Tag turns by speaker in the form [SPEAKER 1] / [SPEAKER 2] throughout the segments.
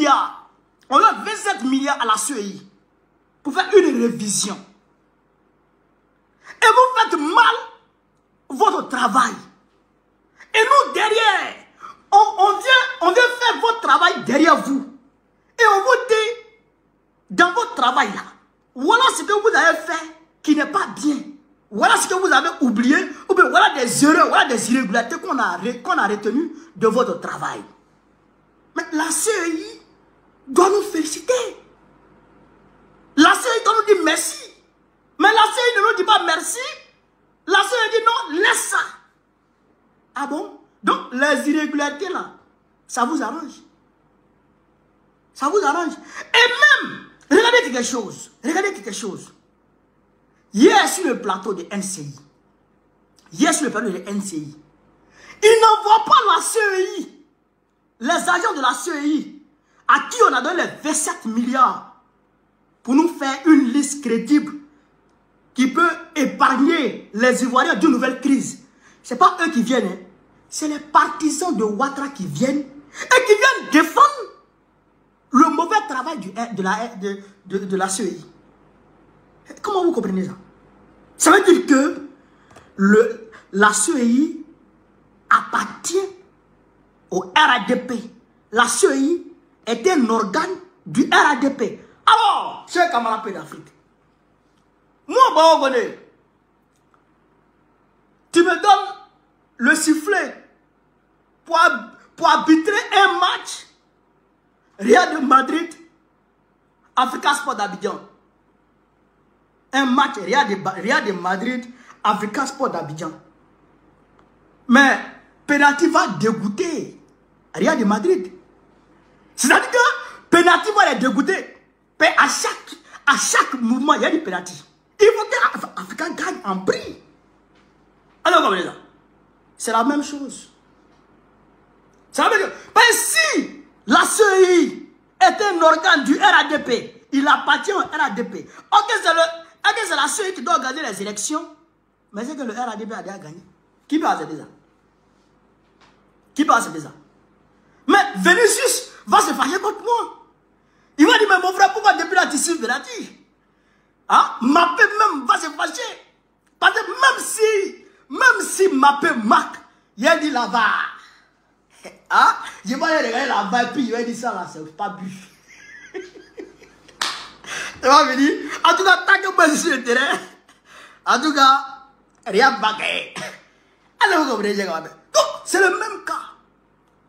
[SPEAKER 1] milliards. On donne 27 milliards à la CEI pour faire une révision. Et vous faites mal votre travail. Et nous, derrière, on vient faire votre travail derrière vous. Et on vous dit, dans votre travail là, voilà ce que vous avez fait qui n'est pas bien. Voilà ce que vous avez oublié. Ou bien voilà des erreurs, voilà des irrégularités qu'on a retenues de votre travail. Mais la CEI doit nous féliciter. La CEI doit nous dire merci. Mais la CEI ne nous dit pas merci. La CEI dit non, laisse ça. Ah bon? Donc les irrégularités là, ça vous arrange. Ça vous arrange. Et même, regardez quelque chose. Regardez quelque chose. Hier sur le plateau de NCI. Hier sur le plateau de NCI. Ils n'envoient pas la CEI. Les agents de la CEI à qui on a donné les 27 milliards pour nous faire une liste crédible qui peut épargner les Ivoiriens d'une nouvelle crise. Ce n'est pas eux qui viennent. Hein. C'est les partisans de Ouattara qui viennent et qui viennent défendre le mauvais travail de la CEI. Comment vous comprenez ça? Ça veut dire que la CEI appartient au RADP. La CEI est un organe du RADP. Alors, chers camarades d'Afrique, moi, Baobone, tu me donnes le sifflet pour arbitrer un match Real de Madrid, Africa Sport d'Abidjan. Un match Real de Madrid, Africa Sport d'Abidjan. Mais penalty va dégoûter Real de Madrid. C'est-à-dire que penalty va les dégoûter. Mais à chaque mouvement, il y a des penalty. Il faut que l'Africain gagne en prix. Alors, comment ça? C'est la même chose. Ça veut dire que si la CEI est un organe du RADP, il appartient au RADP. Ok, c'est la CEI qui doit organiser les élections, mais c'est que le RADP a déjà gagné. Qui peut accepter ça? Qui peut accepter ça? Mais Vinicius va se fâcher contre moi. Il va dire, mais mon frère, pourquoi depuis la tissu de la tige? Hein? Mbappé même va se fâcher. Parce que même si Mbappé marque, il a dit là-bas. Hein? Je vais aller regarder là-bas et puis il va dire ça là, c'est pas but. Tu vas venir. En tout cas, tant que moi je suis sur le terrain, en tout cas, rien de bagaille. Alors vous comprenez, donc c'est le même cas.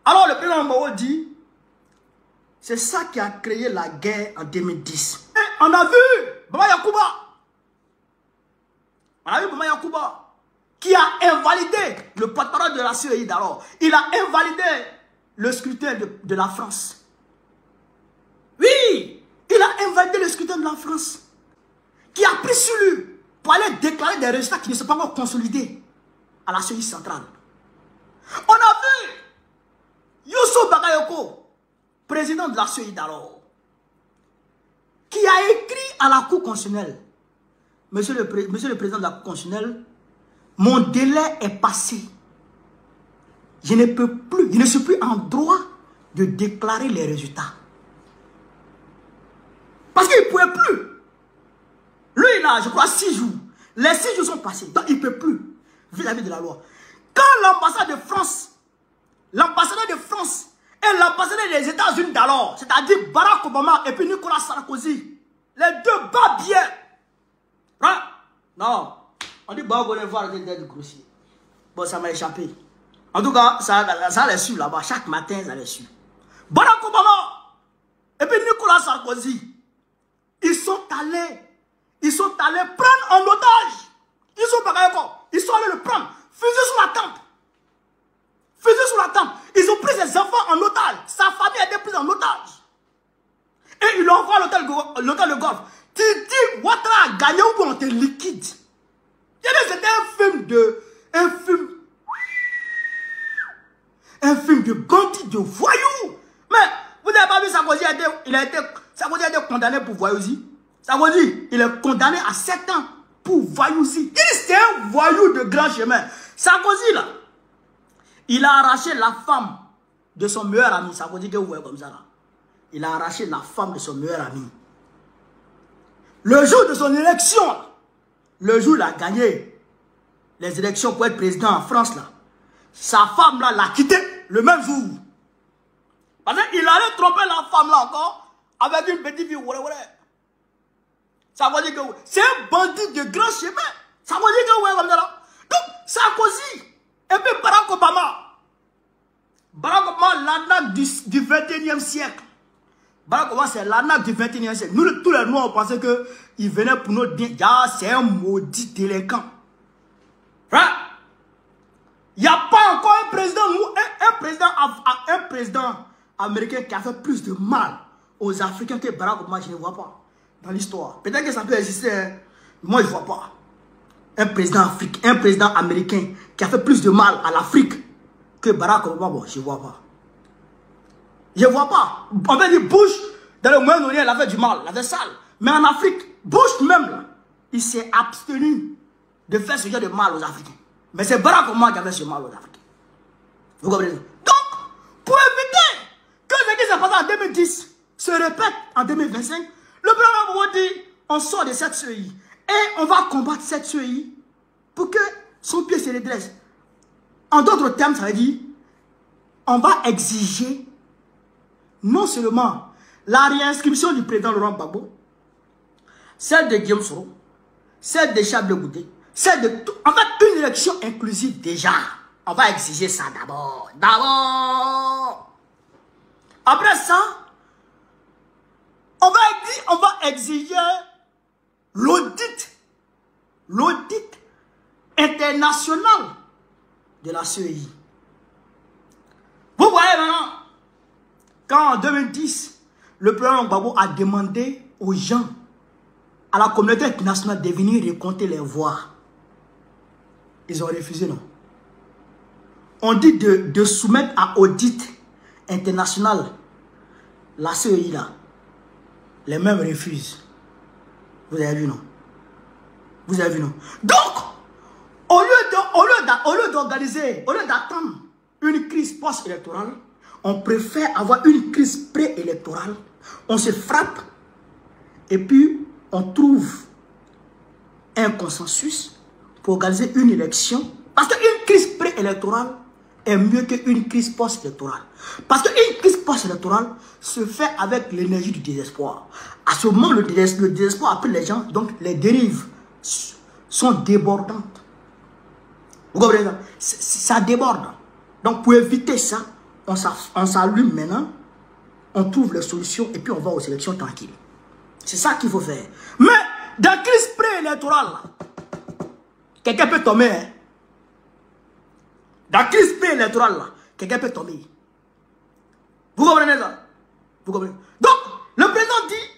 [SPEAKER 1] Alors le président Mao dit, c'est ça qui a créé la guerre en 2010. Et on a vu Baba Yacouba. On a vu Baba Yacouba qui a invalidé le porte-parole de la CEI d'alors. Il a invalidé le scrutin de la France. Oui, il a invalidé le scrutin de la France. Qui a pris sur lui pour aller déclarer des résultats qui ne sont pas encore consolidés à la CEI centrale. On a vu Youssou Bagayoko, président de la CEI d'alors, qui a écrit à la Cour constitutionnelle, Monsieur le Président de la Cour constitutionnelle, mon délai est passé. Je ne peux plus, je ne suis plus en droit de déclarer les résultats. Parce qu'il ne pouvait plus. Lui, il a, je crois, 6 jours. Les 6 jours sont passés. Donc, il ne peut plus vis-à-vis de la loi. Quand l'ambassade de France, l'ambassadeur de France et l'ambassadeur des États-Unis d'alors, c'est-à-dire Barack Obama et puis Nicolas Sarkozy, les deux battent bien. Hein? Non. On dit, bah, on va voir le grossier. Bon, ça m'a échappé. En tout cas, ça les suit là-bas. Chaque matin, ça les suit. Barack Obama et puis Nicolas Sarkozy, ils sont allés prendre en otage. Ils sont allés le prendre. Fusil sur la tempe. Fusil sur la tempe. Ils ont pris ses enfants en otage. Sa famille a été prise en otage. Et ils l'envoient à l'hôtel de golf. Tu dis, Ouattara a gagné ou on te liquide. C'était un film de bandit, de voyou. Mais vous n'avez pas vu Sarkozy Sarkozy a été condamné pour voyousie. Sarkozy, il est condamné à 7 ans pour voyousie. C'est un voyou de grand chemin. Sarkozy là, il a arraché la femme de son meilleur ami. Sarkozy que vous voyez comme ça là. il a arraché la femme de son meilleur ami. Le jour de son élection, le jour où il a gagné les élections pour être président en France, là, sa femme là l'a quitté le même jour. Parce qu'il allait tromper la femme là encore avec une petite fille. Ça veut dire que c'est un bandit de grand chemin. Ça veut dire que comme ça là. Donc, Sarkozy et puis Barack Obama, l'arnaque du 21e siècle. Barack Obama, c'est l'arnaque du 21e siècle. Nous, tous les Noirs, on pensait qu'il venait pour nous dire, c'est un maudit délinquant. Hein? Il n'y a pas encore un président, un président américain qui a fait plus de mal aux Africains que Barack Obama, je ne vois pas dans l'histoire. Peut-être que ça peut exister, hein? Moi je ne vois pas. Un président américain qui a fait plus de mal à l'Afrique que Barack Obama, bon, je ne vois pas. Je ne vois pas. On va dire Bush, dans le Moyen-Orient, il a fait du mal, il a fait sale. Mais en Afrique, Bush même, là, il s'est abstenu de faire ce genre de mal aux Africains. Mais c'est Barack Obama qui a fait ce mal aux Africains. Vous comprenez? Donc, pour éviter que ce qui s'est passé en 2010 se répète en 2025, le président va dire, on sort de cette CEI et on va combattre cette CEI pour que son pied se redresse. En d'autres termes, ça veut dire, on va exiger non seulement la réinscription du président Laurent Gbagbo, celle de Guillaume Soro, celle de Charles Blé Goudé, celle de tout. En fait, une élection inclusive déjà. On va exiger ça d'abord. D'abord. Après ça, on va exiger l'audit international de la CEI. Vous voyez maintenant, quand en 2010, le président Gbagbo a demandé aux gens, à la communauté internationale de venir recompter les voix, ils ont refusé, non? On dit de soumettre à audit international la CEI là. Les mêmes refusent. Vous avez vu, non? Vous avez vu, non? Donc, au lieu d'organiser, au lieu d'attendre une crise post-électorale, on préfère avoir une crise pré-électorale. On se frappe et puis on trouve un consensus pour organiser une élection. Parce qu'une crise pré-électorale est mieux qu'une crise post-électorale. Parce qu'une crise post-électorale se fait avec l'énergie du désespoir. À ce moment, le désespoir a pris les gens, donc les dérives sont débordantes. Vous comprenez ça? Ça déborde. Donc pour éviter ça, on s'allume maintenant, on trouve les solutions et puis on va aux élections tranquilles. C'est ça qu'il faut faire. Mais dans la crise pré-électorale, quelqu'un peut tomber. Hein? Dans la crise pré-électorale, quelqu'un peut tomber. Vous comprenez ça? Vous comprenez? Donc, le président dit,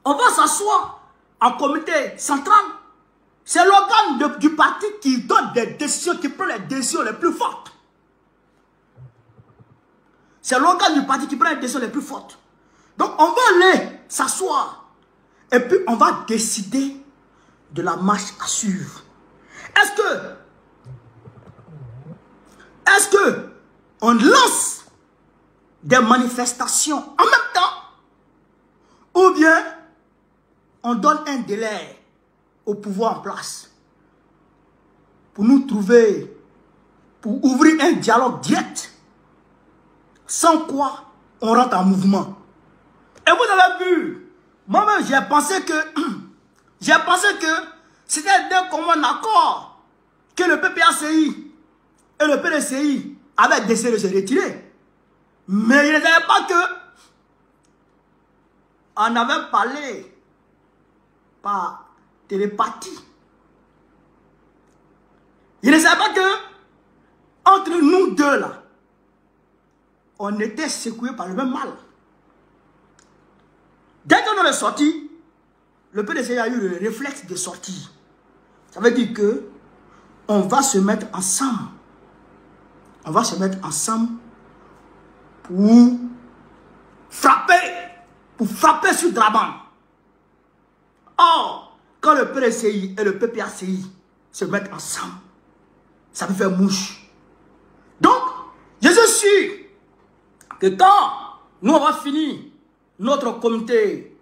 [SPEAKER 1] on va s'asseoir en comité central. C'est l'organe du parti qui donne des décisions, qui prend les décisions les plus fortes. C'est l'organe du parti qui prend les décisions les plus fortes. Donc, on va aller s'asseoir. Et puis, on va décider de la marche à suivre. Est-ce que on lance des manifestations en même temps? Ou bien, on donne un délai au pouvoir en place pour nous trouver, pour ouvrir un dialogue direct, sans quoi on rentre en mouvement. Et vous avez vu, moi-même j'ai pensé que c'était d'un commun accord que le PPACI et le PDCI avaient décidé de se retirer. Mais ils ne savaient pas que on avait parlé par télépathie. Ils ne savaient pas que entre nous deux là, on était secoués par le même mal. Dès qu'on est sorti, le PDCI a eu le réflexe de sortir. Ça veut dire que on va se mettre ensemble. On va se mettre ensemble pour frapper sur Draban. Or, quand le PDCI et le PPACI se mettent ensemble, ça peut faire mouche. Donc, je suis sûr que quand Nous, on va finir notre comité.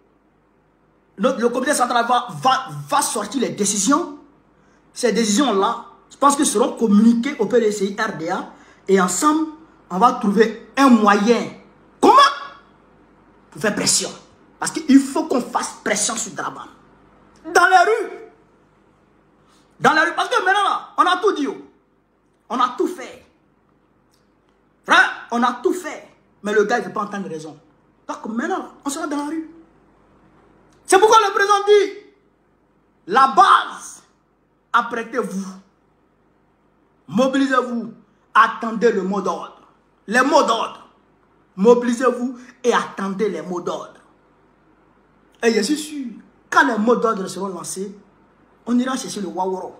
[SPEAKER 1] Le comité central va sortir les décisions. Ces décisions-là, je pense que seront communiquées au PDCI RDA. Et ensemble, on va trouver un moyen. Comment? Pour faire pression. Parce qu'il faut qu'on fasse pression sur Dramane. Dans les rues. Dans les rues. Parce que maintenant, là, on a tout dit. On a tout fait. Frère, on a tout fait. Mais le gars, il ne veut pas entendre raison. Donc maintenant, là, on sera dans la rue. C'est pourquoi le président dit, la base, apprêtez-vous. Mobilisez-vous. Attendez le mot d'ordre. Les mots d'ordre. Mobilisez-vous et attendez les mots d'ordre. Et je suis sûr, quand les mots d'ordre seront lancés, on ira chercher le Waworo.